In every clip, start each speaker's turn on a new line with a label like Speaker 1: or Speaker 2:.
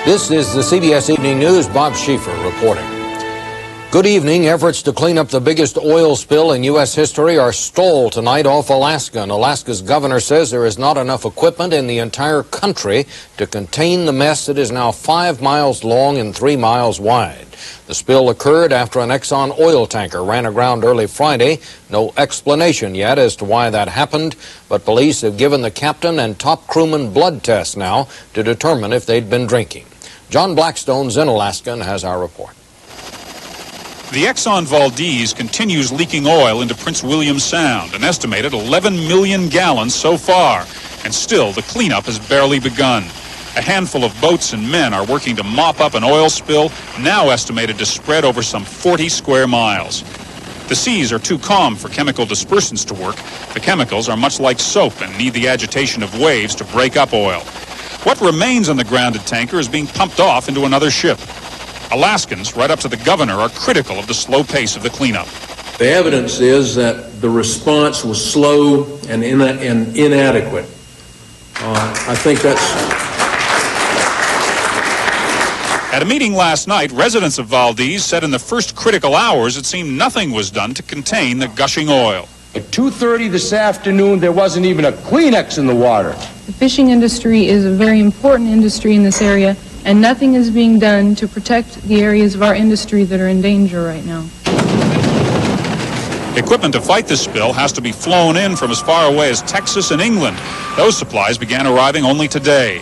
Speaker 1: This is the CBS Evening News. Bob Schieffer reporting. Good evening. Efforts to clean up the biggest oil spill in U.S. history are stalled tonight off Alaska. And Alaska's governor says there is not enough equipment in the entire country to contain the mess that is now 5 miles long and 3 miles wide. The spill occurred after an Exxon oil tanker ran aground early Friday. No explanation yet as to why that happened, but police have given the captain and top crewman blood tests now to determine if they'd been drinking. John Blackstone's in Alaska and has our report.
Speaker 2: The Exxon Valdez continues leaking oil into Prince William Sound, an estimated 11 million gallons so far, and still the cleanup has barely begun. A handful of boats and men are working to mop up an oil spill now estimated to spread over some 40 square miles. The seas are too calm for chemical dispersants to work. The chemicals are much like soap and need the agitation of waves to break up oil. What remains on the grounded tanker is being pumped off into another ship. Alaskans, right up to the governor, are critical of the slow pace of the cleanup.
Speaker 3: The evidence is that the response was slow and inadequate. I think that's...
Speaker 2: At a meeting last night, residents of Valdez said in the first critical hours it seemed nothing was done to contain the gushing oil.
Speaker 4: At 2:30 this afternoon, there wasn't even a Kleenex in the water.
Speaker 5: The fishing industry is a very important industry in this area, and nothing is being done to protect the areas of our industry that are in danger right now.
Speaker 2: Equipment to fight the spill has to be flown in from as far away as Texas and England. Those supplies began arriving only today.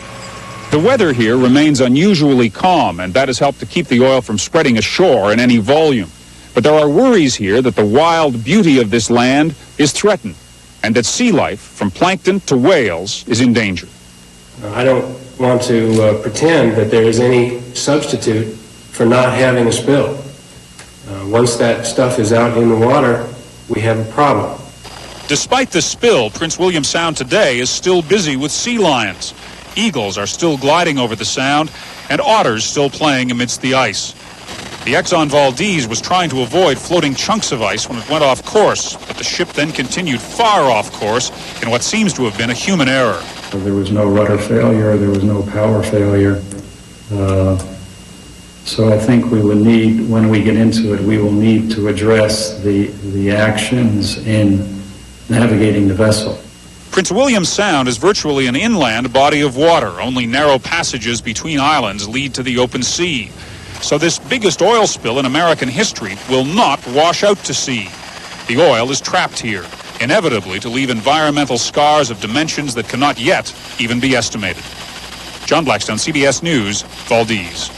Speaker 2: The weather here remains unusually calm, and that has helped to keep the oil from spreading ashore in any volume. But there are worries here that the wild beauty of this land is threatened, and that sea life, from plankton to whales, is in danger.
Speaker 6: I don't want to pretend that there is any substitute for not having a spill. Once that stuff is out in the water, we have a problem.
Speaker 2: Despite the spill, Prince William Sound today is still busy with sea lions. Eagles are still gliding over the sound, and otters still playing amidst the ice. The Exxon Valdez was trying to avoid floating chunks of ice when it went off course, but the ship then continued far off course in what seems to have been a human error.
Speaker 7: There was no rudder failure, there was no power failure. So I think we will need, when we get into it, we will need to address the actions in navigating the vessel.
Speaker 2: Prince William Sound is virtually an inland body of water. Only narrow passages between islands lead to the open sea. So this biggest oil spill in American history will not wash out to sea. The oil is trapped here, inevitably to leave environmental scars of dimensions that cannot yet even be estimated. John Blackstone, CBS News, Valdez.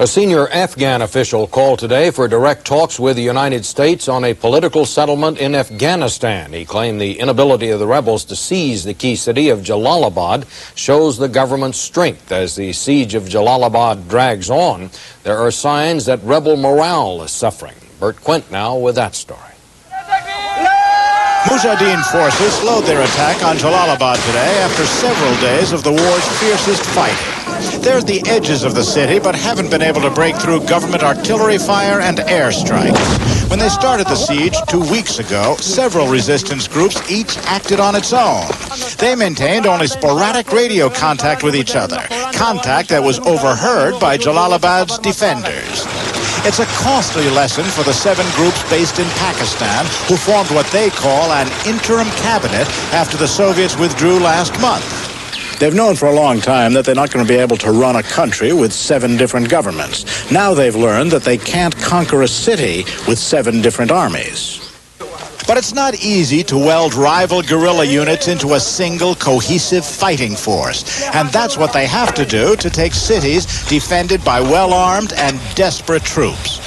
Speaker 1: A senior Afghan official called today for direct talks with the United States on a political settlement in Afghanistan. He claimed the inability of the rebels to seize the key city of Jalalabad shows the government's strength. As the siege of Jalalabad drags on, there are signs that rebel morale is suffering. Bert Quint now with that story.
Speaker 8: Mujahideen forces slowed their attack on Jalalabad today after several days of the war's fiercest fighting. They're at the edges of the city, but haven't been able to break through government artillery fire and airstrikes. When they started the siege 2 weeks ago, several resistance groups each acted on its own. They maintained only sporadic radio contact with each other, contact that was overheard by Jalalabad's defenders. It's a costly lesson for the 7 groups based in Pakistan who formed what they call an interim cabinet after the Soviets withdrew last month. They've known for a long time that they're not going to be able to run a country with 7 different governments. Now they've learned that they can't conquer a city with 7 different armies. But it's not easy to weld rival guerrilla units into a single cohesive fighting force. And that's what they have to do to take cities defended by well-armed and desperate troops.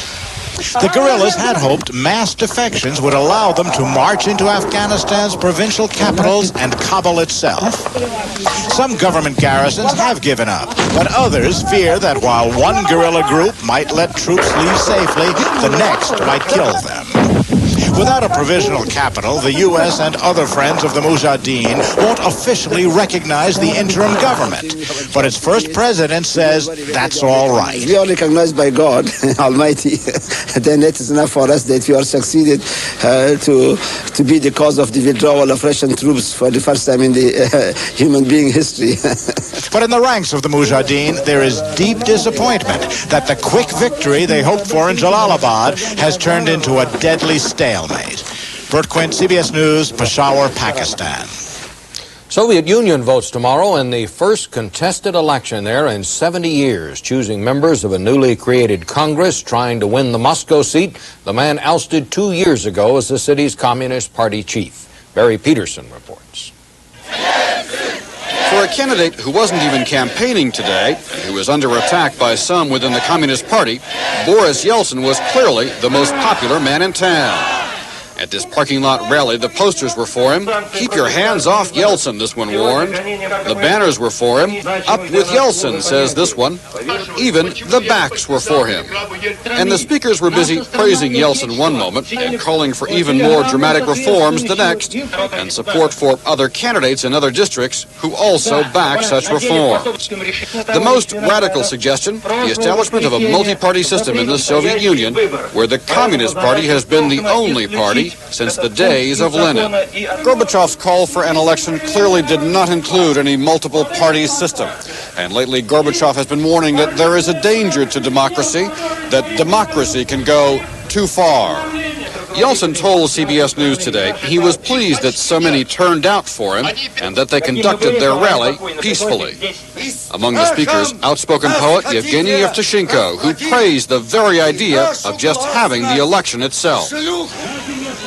Speaker 8: The guerrillas had hoped mass defections would allow them to march into Afghanistan's provincial capitals and Kabul itself. Some government garrisons have given up, but others fear that while one guerrilla group might let troops leave safely, the next might kill them. Without a provisional capital, the U.S. and other friends of the Mujahideen won't officially recognize the interim government. But its first president says that's all right.
Speaker 9: We are recognized by God Almighty. Then it is enough for us that we are succeeded to be the cause of the withdrawal of Russian troops for the first time in the human being history.
Speaker 8: But in the ranks of the Mujahideen, there is deep disappointment that the quick victory they hoped for in Jalalabad has turned into a deadly stalemate. Bert Quint, CBS News, Peshawar, Pakistan.
Speaker 1: Soviet Union votes tomorrow in the first contested election there in 70 years, choosing members of a newly created Congress trying to win the Moscow seat, the man ousted 2 years ago as the city's Communist Party chief. Barry Peterson reports.
Speaker 10: For a candidate who wasn't even campaigning today, and who was under attack by some within the Communist Party, Boris Yeltsin was clearly the most popular man in town. At this parking lot rally, the posters were for him. Keep your hands off Yeltsin, this one warned. The banners were for him. Up with Yeltsin, says this one. Even the backs were for him. And the speakers were busy praising Yeltsin one moment and calling for even more dramatic reforms the next, and support for other candidates in other districts who also back such reforms. The most radical suggestion, the establishment of a multi-party system in the Soviet Union, where the Communist Party has been the only party since the days of Lenin. Gorbachev's call for an election clearly did not include any multiple-party system. And lately, Gorbachev has been warning that there is a danger to democracy, that democracy can go too far. Yeltsin told CBS News today he was pleased that so many turned out for him and that they conducted their rally peacefully. Among the speakers, outspoken poet Yevgeny Yevtushenko, who praised the very idea of just having the election itself.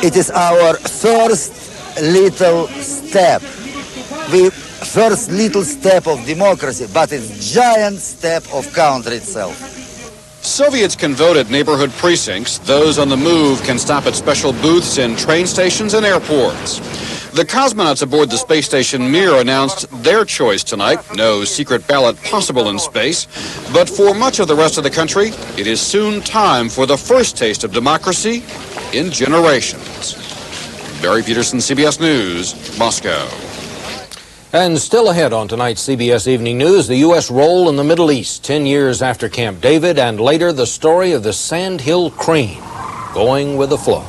Speaker 11: It is our first little step. First little step of democracy, but it's giant step of country itself.
Speaker 10: Soviets can vote at neighborhood precincts. Those on the move can stop at special booths in train stations and airports. The cosmonauts aboard the space station Mir announced their choice tonight. No secret ballot possible in space. But for much of the rest of the country, it is soon time for the first taste of democracy in generations. Barry Peterson, CBS News, Moscow.
Speaker 1: And still ahead on tonight's CBS Evening News, the U.S. role in the Middle East 10 years after Camp David, and later the story of the Sand Hill Crane going with the flow.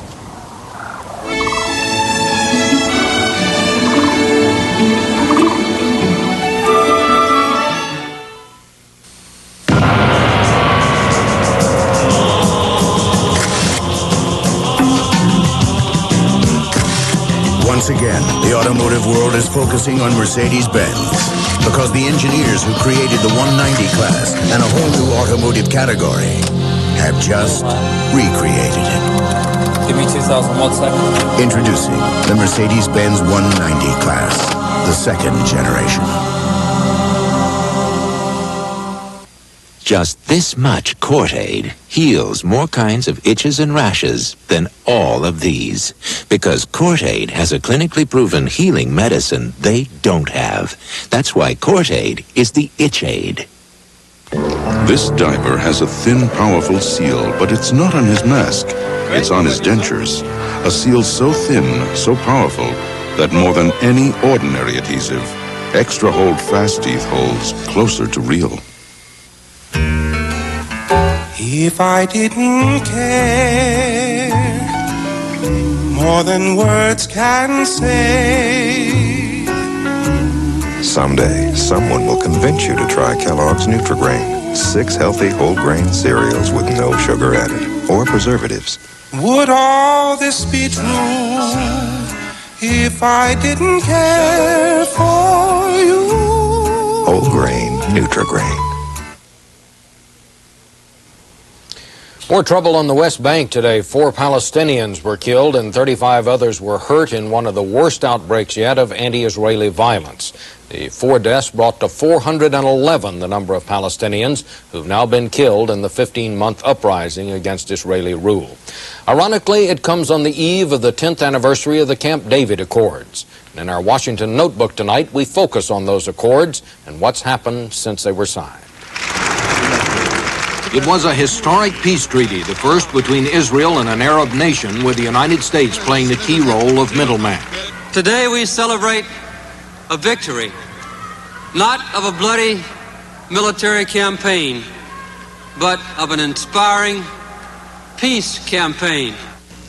Speaker 12: Once again, the automotive world is focusing on Mercedes-Benz because the engineers who created the 190 class and a whole new automotive category have just recreated it.
Speaker 13: Give me 2,000 watts second.
Speaker 12: Introducing the Mercedes-Benz 190 class, the second generation.
Speaker 14: Just this much Cortaid heals more kinds of itches and rashes than all of these. Because Cortaid has a clinically proven healing medicine they don't have. That's why Cortaid is the itch aid.
Speaker 15: This diaper has a thin, powerful seal, but it's not on his mask. It's on his dentures. A seal so thin, so powerful, that more than any ordinary adhesive, Extra Hold Fast Teeth holds closer to real.
Speaker 16: If I didn't care more than words can say.
Speaker 17: Someday, someone will convince you to try Kellogg's Nutri-Grain. 6 healthy whole grain cereals with no sugar added or preservatives.
Speaker 16: Would all this be true if I didn't care for you?
Speaker 17: Whole grain Nutri-Grain.
Speaker 1: More trouble on the West Bank today. 4 Palestinians were killed and 35 others were hurt in one of the worst outbreaks yet of anti-Israeli violence. The 4 deaths brought to 411 the number of Palestinians who've now been killed in the 15-month uprising against Israeli rule. Ironically, it comes on the eve of the 10th anniversary of the Camp David Accords. And in our Washington Notebook tonight, we focus on those accords and what's happened since they were signed. It was a historic peace treaty, the first between Israel and an Arab nation, with the United States playing the key role of middleman.
Speaker 18: Today we celebrate a victory, not of a bloody military campaign, but of an inspiring peace campaign.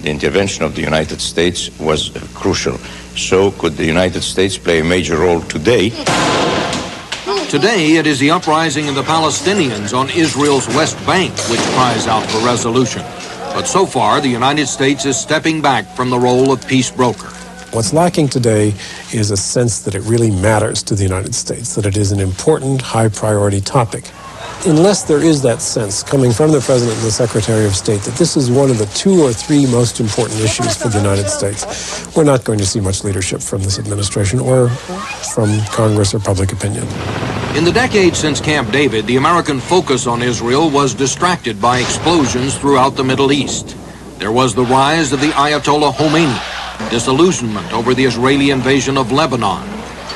Speaker 19: The intervention of the United States was crucial. So could the United States play a major role today?
Speaker 1: Today, it is the uprising of the Palestinians on Israel's West Bank which cries out for resolution. But so far, the United States is stepping back from the role of peace broker.
Speaker 20: What's lacking today is a sense that it really matters to the United States, that it is an important, high-priority topic. Unless there is that sense coming from the President and the Secretary of State that this is one of the 2 or 3 most important issues for the United States, we're not going to see much leadership from this administration or from Congress or public opinion.
Speaker 1: In the decades since Camp David, the American focus on Israel was distracted by explosions throughout the Middle East. There was the rise of the Ayatollah Khomeini, disillusionment over the Israeli invasion of Lebanon,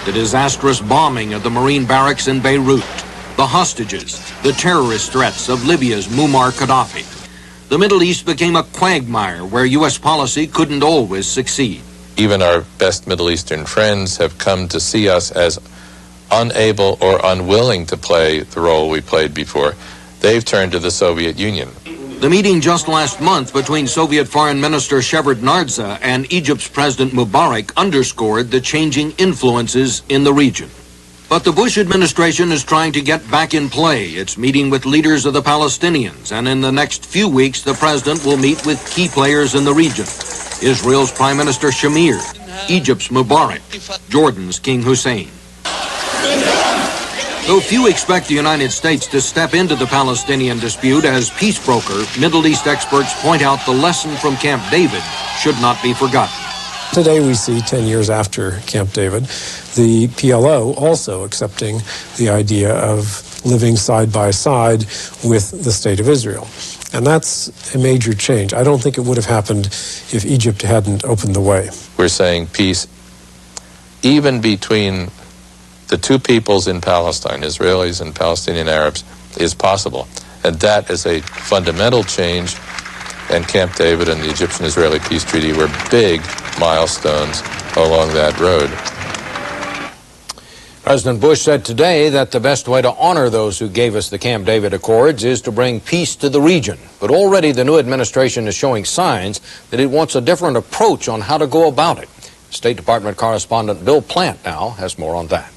Speaker 1: the disastrous bombing of the Marine barracks in Beirut, the hostages, the terrorist threats of Libya's Muammar Gaddafi. The Middle East became a quagmire where U.S. policy couldn't always succeed.
Speaker 21: Even our best Middle Eastern friends have come to see us as unable or unwilling to play the role we played before. They've turned to the Soviet Union.
Speaker 1: The meeting just last month between Soviet Foreign Minister Shevardnadze and Egypt's President Mubarak underscored the changing influences in the region. But the Bush administration is trying to get back in play. It's meeting with leaders of the Palestinians, and in the next few weeks, the president will meet with key players in the region. Israel's Prime Minister Shamir, Egypt's Mubarak, Jordan's King Hussein. Though few expect the United States to step into the Palestinian dispute as peace broker, Middle East experts point out the lesson from Camp David should not be forgotten.
Speaker 20: Today we see, 10 years after Camp David, the PLO also accepting the idea of living side by side with the State of Israel. And that's a major change. I don't think it would have happened if Egypt hadn't opened the way.
Speaker 21: We're saying peace even between the two peoples in Palestine, Israelis and Palestinian Arabs, is possible. And that is a fundamental change. And Camp David and the Egyptian-Israeli peace treaty were big milestones along that road.
Speaker 1: President Bush said today that the best way to honor those who gave us the Camp David Accords is to bring peace to the region. But already the new administration is showing signs that it wants a different approach on how to go about it. State Department correspondent Bill Plant now has more on that.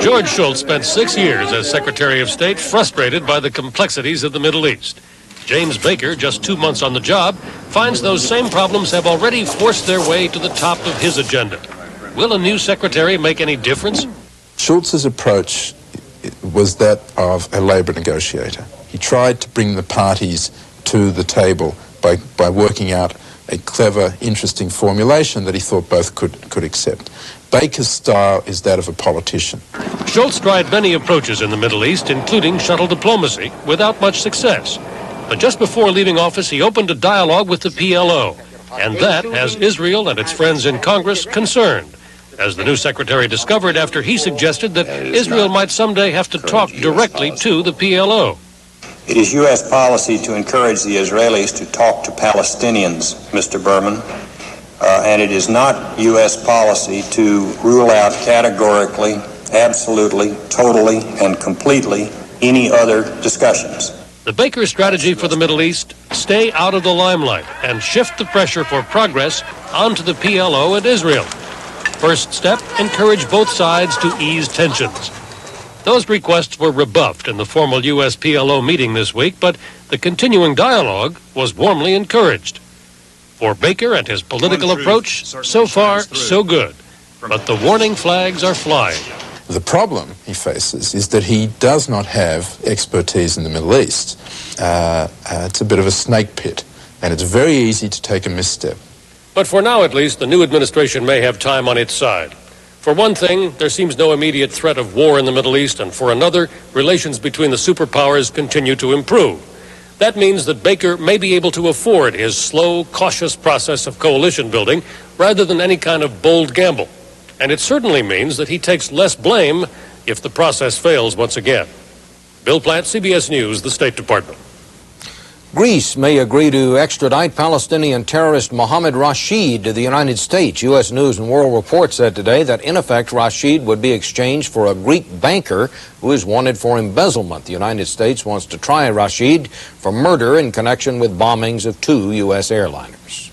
Speaker 22: George Shultz spent 6 years as Secretary of State, frustrated by the complexities of the Middle East. James Baker, just 2 months on the job, finds those same problems have already forced their way to the top of his agenda. Will a new secretary make any difference?
Speaker 23: Shultz's approach was that of a labor negotiator. He tried to bring the parties to the table by working out a clever, interesting formulation that he thought both could accept. Baker's style is that of a politician.
Speaker 22: Shultz tried many approaches in the Middle East, including shuttle diplomacy, without much success. But just before leaving office, he opened a dialogue with the PLO, and that has Israel and its friends in Congress concerned, as the new secretary discovered after he suggested that Israel might someday have to talk directly to the PLO.
Speaker 24: It is U.S. policy to encourage the Israelis to talk to Palestinians, Mr. Berman, and it is not U.S. policy to rule out categorically, absolutely, totally, and completely any other discussions.
Speaker 22: The Baker strategy for the Middle East: stay out of the limelight and shift the pressure for progress onto the PLO and Israel. First step, encourage both sides to ease tensions. Those requests were rebuffed in the formal U.S. PLO meeting this week, but the continuing dialogue was warmly encouraged. For Baker and his political approach, so far, so good. But the warning flags are flying.
Speaker 23: The problem he faces is that he does not have expertise in the Middle East. It's a bit of a snake pit, and it's very easy to take a misstep.
Speaker 22: But for now, at least, the new administration may have time on its side. For one thing, there seems no immediate threat of war in the Middle East, and for another, relations between the superpowers continue to improve. That means that Baker may be able to afford his slow, cautious process of coalition building rather than any kind of bold gamble. And it certainly means that he takes less blame if the process fails once again. Bill Platt, CBS News, the State Department.
Speaker 1: Greece may agree to extradite Palestinian terrorist Mohammed Rashid to the United States. U.S. News and World Report said today that, in effect, Rashid would be exchanged for a Greek banker who is wanted for embezzlement. The United States wants to try Rashid for murder in connection with bombings of 2 U.S. airliners.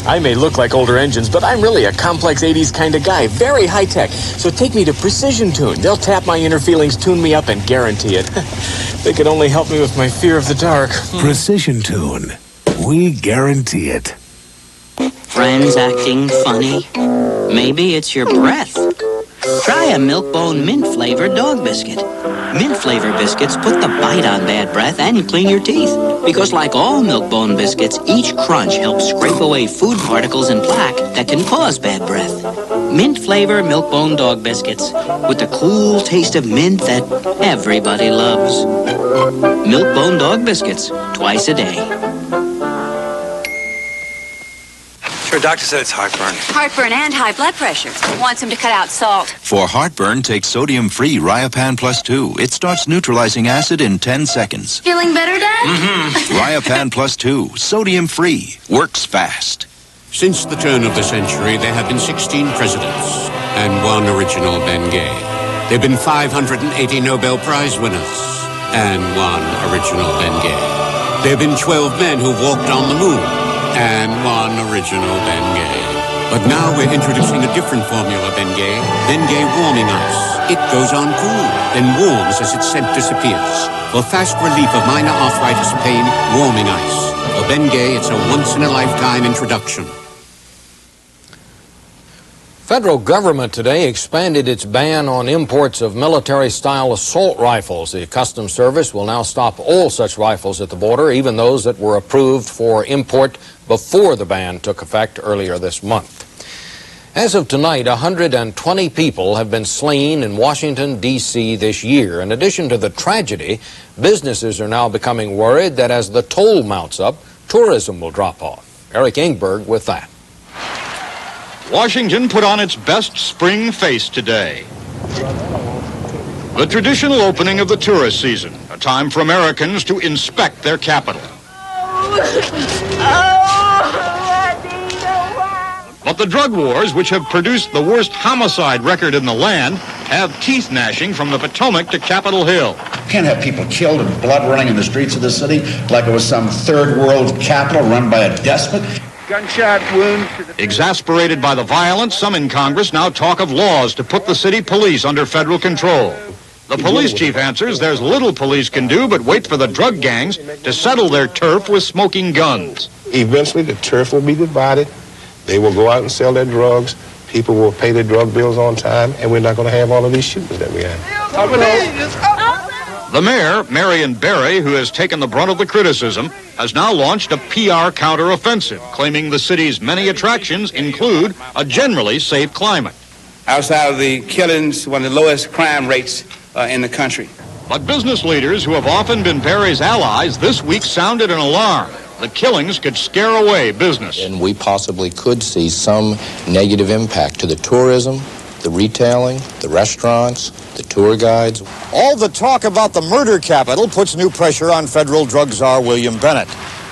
Speaker 3: I may look like older engines, but I'm really a complex 80s kind of guy, very high-tech. So take me to Precision Tune. They'll tap my inner feelings, tune me up, and guarantee it. They could only help me with my fear of the dark.
Speaker 4: Precision Tune. We guarantee it.
Speaker 5: Friends acting funny? Maybe it's your breath. Try a Milk-Bone mint-flavored dog biscuit. Mint-flavored biscuits put the bite on bad breath and clean your teeth. Because like all Milk-Bone biscuits, each crunch helps scrape away food particles and plaque that can cause bad breath. Mint-flavored Milk-Bone dog biscuits with the cool taste of mint that everybody loves. Milk-Bone dog biscuits, twice a day.
Speaker 6: Sure, doctor said it's heartburn.
Speaker 25: Heartburn and high blood pressure. Wants him to cut out salt.
Speaker 26: For heartburn, take sodium-free Riopan Plus 2. It starts neutralizing acid in 10 seconds.
Speaker 25: Feeling better, Dad?
Speaker 26: Mm-hmm. Riopan Plus 2, sodium-free, works fast.
Speaker 27: Since the turn of the century, there have been 16 presidents and 1 original Bengay. There have been 580 Nobel Prize winners and 1 original Bengay. There have been 12 men who walked on the moon and 1 original Bengay. But now we're introducing a different formula, Bengay. Bengay warming ice. It goes on cool, then warms as its scent disappears. For fast relief of minor arthritis pain, warming ice. For Bengay, it's a once-in-a-lifetime introduction.
Speaker 1: Federal government today expanded its ban on imports of military-style assault rifles. The Customs Service will now stop all such rifles at the border, even those that were approved for import before the ban took effect earlier this month. As of tonight, 120 people have been slain in Washington, D.C. this year. In addition to the tragedy, businesses are now becoming worried that as the toll mounts up, tourism will drop off. Eric Engberg with that.
Speaker 28: Washington put on its best spring face today. The traditional opening of the tourist season, a time for Americans to inspect their capital. But the drug wars, which have produced the worst homicide record in the land, have teeth gnashing from the Potomac to Capitol Hill.
Speaker 29: You can't have people killed and blood running in the streets of the city like it was some third world capital run by a despot.
Speaker 28: Gunshot wounds to the... Exasperated by the violence, some in Congress now talk of laws to put the city police under federal control. The police chief answers there's little police can do but wait for the drug gangs to settle their turf with smoking guns.
Speaker 30: Eventually the turf will be divided. They will go out and sell their drugs. People will pay their drug bills on time, and we're not going to have all of these shootings that we have.
Speaker 28: The mayor, Marion Barry, who has taken the brunt of the criticism, has now launched a PR counteroffensive, claiming the city's many attractions include a generally safe climate.
Speaker 31: Outside of the killings, one of the lowest crime rates in the country.
Speaker 28: But business leaders who have often been Barry's allies this week sounded an alarm. The killings could scare away business.
Speaker 32: And we possibly could see some negative impact to the tourism, the retailing, the restaurants, the tour guides.
Speaker 33: All the talk about the murder capital puts new pressure on federal drug czar William Bennett.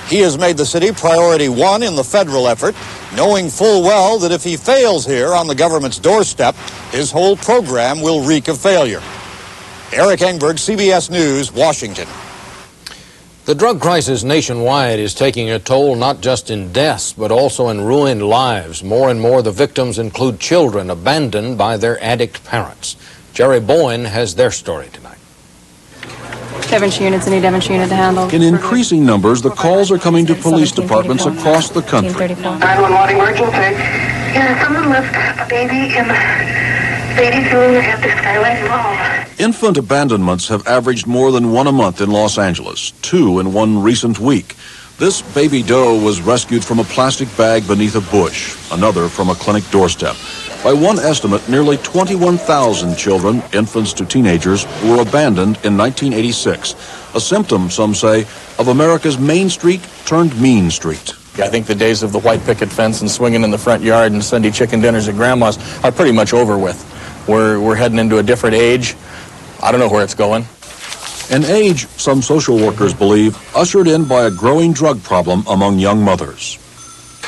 Speaker 33: He has made the city priority 1 in the federal effort, knowing full well that if he fails here on the government's doorstep, his whole program will reek of failure. Eric Engberg, CBS News, Washington.
Speaker 1: The drug crisis nationwide is taking a toll not just in deaths, but also in ruined lives. More and more the victims include children abandoned by their addict parents. Jerry Bowen has their story tonight.
Speaker 34: Devonshire units need Devonshire unit to handle.
Speaker 35: In increasing numbers, the calls are coming to police departments across the country.
Speaker 36: 911 emergency. Yeah, someone left a baby in the baby's room at the Skyline Mall.
Speaker 35: Infant abandonments have averaged more than 1 a month in Los Angeles, 2 in one recent week. This baby doe was rescued from a plastic bag beneath a bush, another from a clinic doorstep. By one estimate, nearly 21,000 children, infants to teenagers, were abandoned in 1986, a symptom, some say, of America's Main Street turned Mean Street.
Speaker 2: I think the days of the white picket fence and swinging in the front yard and Sunday chicken dinners at Grandma's are pretty much over with. We're heading into a different age. I don't know where it's going.
Speaker 35: An age, some social workers believe, ushered in by a growing drug problem among young mothers.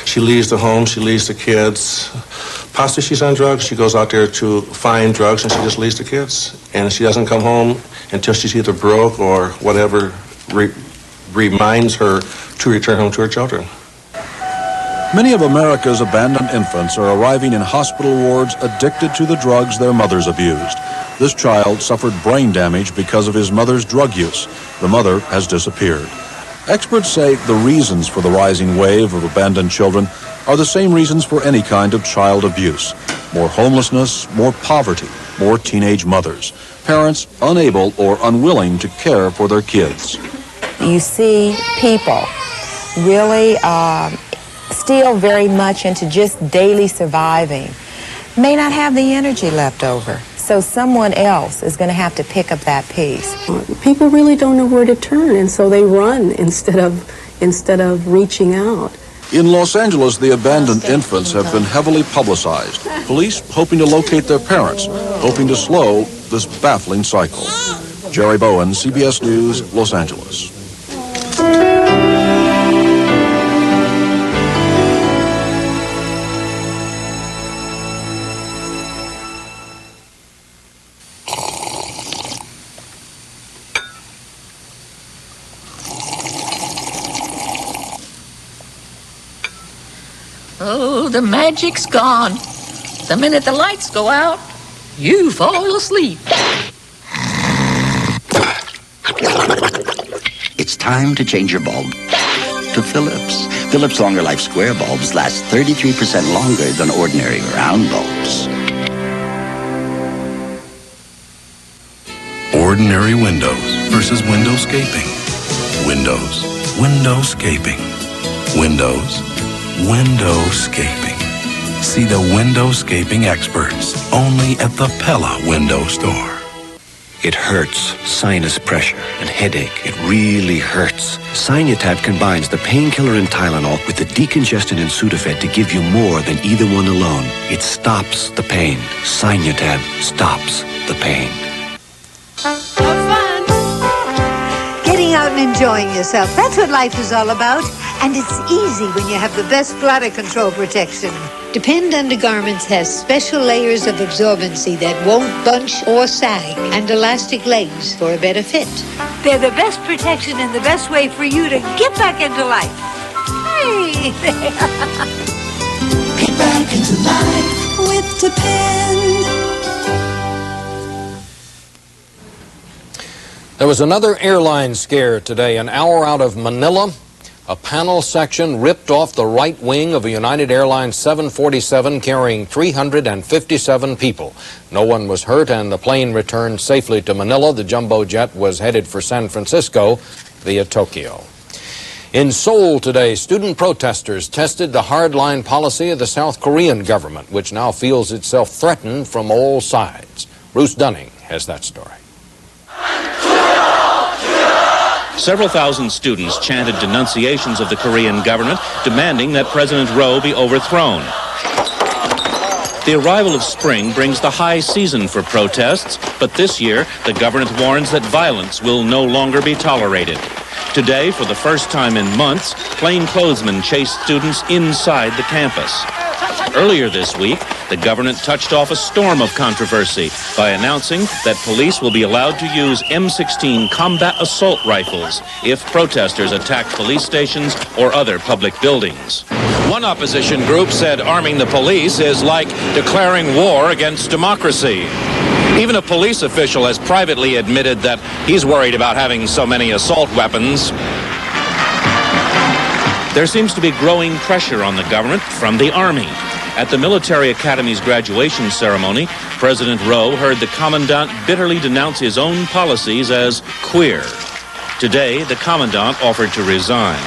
Speaker 30: She leaves the home, she leaves the kids. Possibly she's on drugs. She goes out there to find drugs and she just leaves the kids. And she doesn't come home until she's either broke or whatever reminds her to return home to her children.
Speaker 35: Many of America's abandoned infants are arriving in hospital wards addicted to the drugs their mothers abused. This child suffered brain damage because of his mother's drug use. The mother has disappeared. Experts say the reasons for the rising wave of abandoned children are the same reasons for any kind of child abuse. More homelessness, more poverty, more teenage mothers. Parents unable or unwilling to care for their kids.
Speaker 7: You see people really still very much into just daily surviving, may not have the energy left over. So someone else is going to have to pick up that piece.
Speaker 8: People really don't know where to turn, and so they run instead of reaching out.
Speaker 35: In Los Angeles, the abandoned infants have been heavily publicized. Police hoping to locate their parents, hoping to slow this baffling cycle. Jerry Bowen, CBS News, Los Angeles.
Speaker 9: Oh, the magic's gone. The minute the lights go out, you fall asleep.
Speaker 10: It's time to change your bulb to Philips. Philips Longer Life Square bulbs last 33% longer than ordinary round bulbs.
Speaker 4: Ordinary windows versus windowscaping. Windows. Windowscaping. Windows. Windowscaping. See the windowscaping experts only at the Pella Window Store.
Speaker 11: It hurts, sinus pressure, and headache. It really hurts. Sinutab combines the painkiller and Tylenol with the decongestant and Sudafed to give you more than either one alone. It stops the pain. Sinutab stops the pain.
Speaker 12: Getting out and enjoying yourself. That's what life is all about. And it's easy when you have the best bladder control protection. Depend Undergarments has special layers of absorbency that won't bunch or sag, and elastic legs for a better fit. They're the best protection and the best way for you to get back into life. Hey there.
Speaker 13: Get back into life with Depend.
Speaker 1: There was another airline scare today, an hour out of Manila. A panel section ripped off the right wing of a United Airlines 747 carrying 357 people. No one was hurt and the plane returned safely to Manila. The jumbo jet was headed for San Francisco via Tokyo. In Seoul today, student protesters tested the hardline policy of the South Korean government, which now feels itself threatened from all sides. Bruce Dunning has that story.
Speaker 14: Several thousand students chanted denunciations of the Korean government, demanding that President Roh be overthrown. The arrival of spring brings the high season for protests, but this year, the government warns that violence will no longer be tolerated. Today, for the first time in months, plainclothesmen chased students inside the campus. Earlier this week, the government touched off a storm of controversy by announcing that police will be allowed to use M16 combat assault rifles if protesters attack police stations or other public buildings.
Speaker 22: One opposition group said arming the police is like declaring war against democracy. Even a police official has privately admitted that he's worried about having so many assault weapons.
Speaker 14: There seems to be growing pressure on the government from the army. At the military academy's graduation ceremony, President Roh heard the commandant bitterly denounce his own policies as queer. Today, the commandant offered to resign.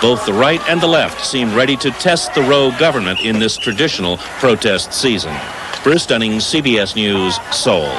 Speaker 14: Both the right and the left seem ready to test the Roh government in this traditional protest season. Bruce Dunning, CBS News, Seoul.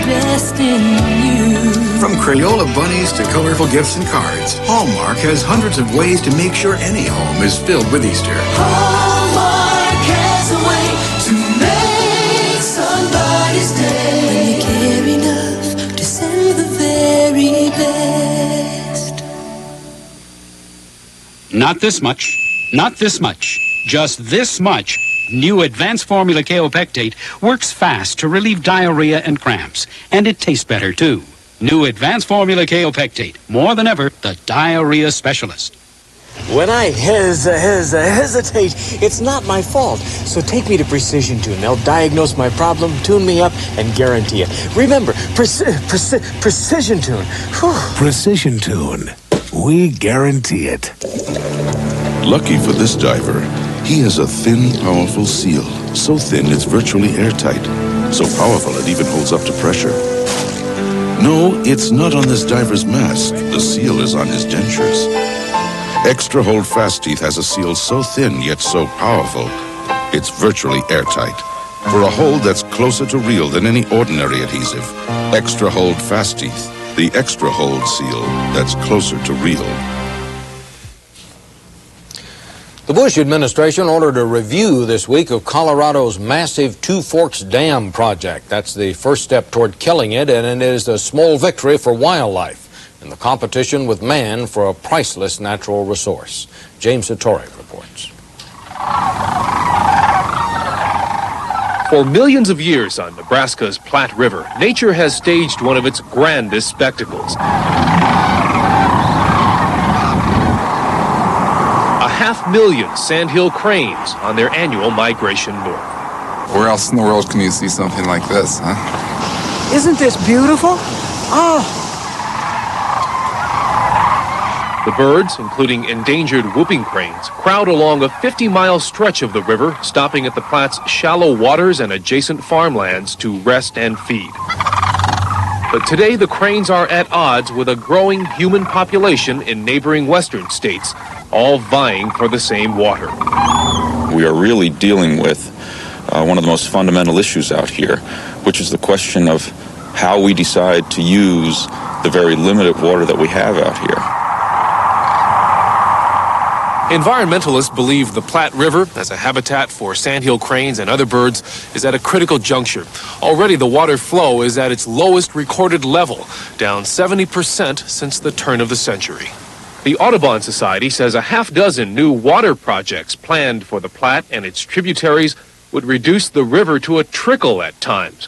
Speaker 13: best in you.
Speaker 3: From Crayola bunnies to colorful gifts and cards, Hallmark has hundreds of ways to make sure any home is filled with Easter.
Speaker 13: Hallmark has a way to make somebody's day. When you care enough to send the very best.
Speaker 5: Not this much. Not this much. Just this much. New Advanced Formula Kaopectate works fast to relieve diarrhea and cramps. And it tastes better, too. New Advanced Formula Kaopectate. More than ever, the diarrhea specialist.
Speaker 6: When I hesitate, it's not my fault. So take me to Precision Tune. They'll diagnose my problem, tune me up, and guarantee it. Remember, Precision Tune. Whew.
Speaker 4: Precision Tune. We guarantee it.
Speaker 15: Lucky for this diver, he has a thin, powerful seal. So thin it's virtually airtight. So powerful it even holds up to pressure. No, it's not on this diver's mask. The seal is on his dentures. Extra Hold Fast Teeth has a seal so thin yet so powerful, it's virtually airtight. For a hold that's closer to real than any ordinary adhesive, Extra Hold Fast Teeth, the Extra Hold seal that's closer to real.
Speaker 1: The Bush administration ordered a review this week of Colorado's massive Two Forks Dam project. That's the first step toward killing it, and it is a small victory for wildlife in the competition with man for a priceless natural resource. James Hattori reports.
Speaker 16: For millions of years on Nebraska's Platte River, nature has staged one of its grandest spectacles. 500,000 sandhill cranes on their annual migration north.
Speaker 17: Where else in the world can you see something like this, huh?
Speaker 6: Isn't this beautiful? Oh.
Speaker 16: The birds, including endangered whooping cranes, crowd along a 50-mile stretch of the river, stopping at the Platte's shallow waters and adjacent farmlands to rest and feed. But today the cranes are at odds with a growing human population in neighboring western states, all vying for the same water.
Speaker 18: We are really dealing with one of the most fundamental issues out here, which is the question of how we decide to use the very limited water that we have out here.
Speaker 16: Environmentalists believe the Platte River, as a habitat for sandhill cranes and other birds, is at a critical juncture. Already the water flow is at its lowest recorded level, down 70% since the turn of the century. The Audubon Society says a half-dozen new water projects planned for the Platte and its tributaries would reduce the river to a trickle at times.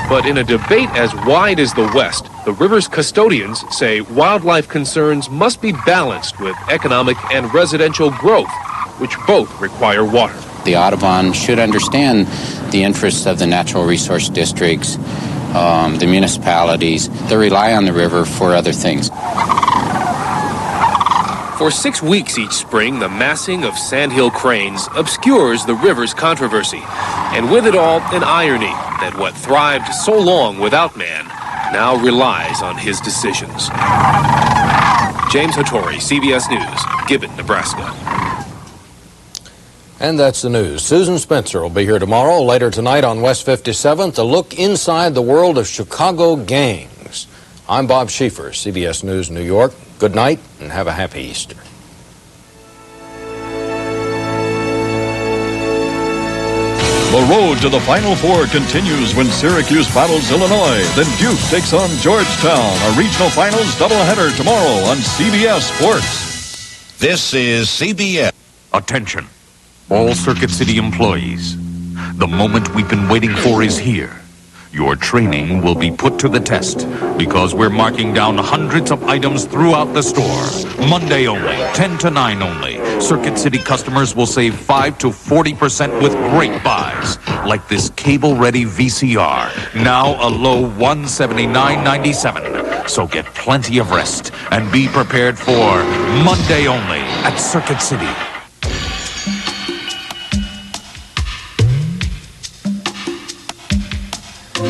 Speaker 16: But in a debate as wide as the West, the river's custodians say wildlife concerns must be balanced with economic and residential growth, which both require water.
Speaker 19: The Audubon should understand the interests of the natural resource districts, the municipalities that rely on the river for other things.
Speaker 16: For 6 weeks each spring, the massing of sandhill cranes obscures the river's controversy, and with it all, an irony that what thrived so long without man now relies on his decisions. James Hattori, CBS News, Gibbon, Nebraska.
Speaker 1: And that's the news. Susan Spencer will be here tomorrow. Later tonight on West 57th, a look inside the world of Chicago gangs. I'm Bob Schieffer, CBS News, New York. Good night and have a happy Easter.
Speaker 20: The road to the Final Four continues when Syracuse battles Illinois. Then Duke takes on Georgetown. A regional finals doubleheader tomorrow on CBS Sports.
Speaker 21: This is CBS.
Speaker 23: Attention, all Circuit City employees. The moment we've been waiting for is here. Your training will be put to the test because we're marking down hundreds of items throughout the store. Monday only, 10 to 9 only. Circuit City customers will save 5 to 40% with great buys, like this cable-ready VCR, now a low $179.97. So get plenty of rest and be prepared for Monday only at Circuit City.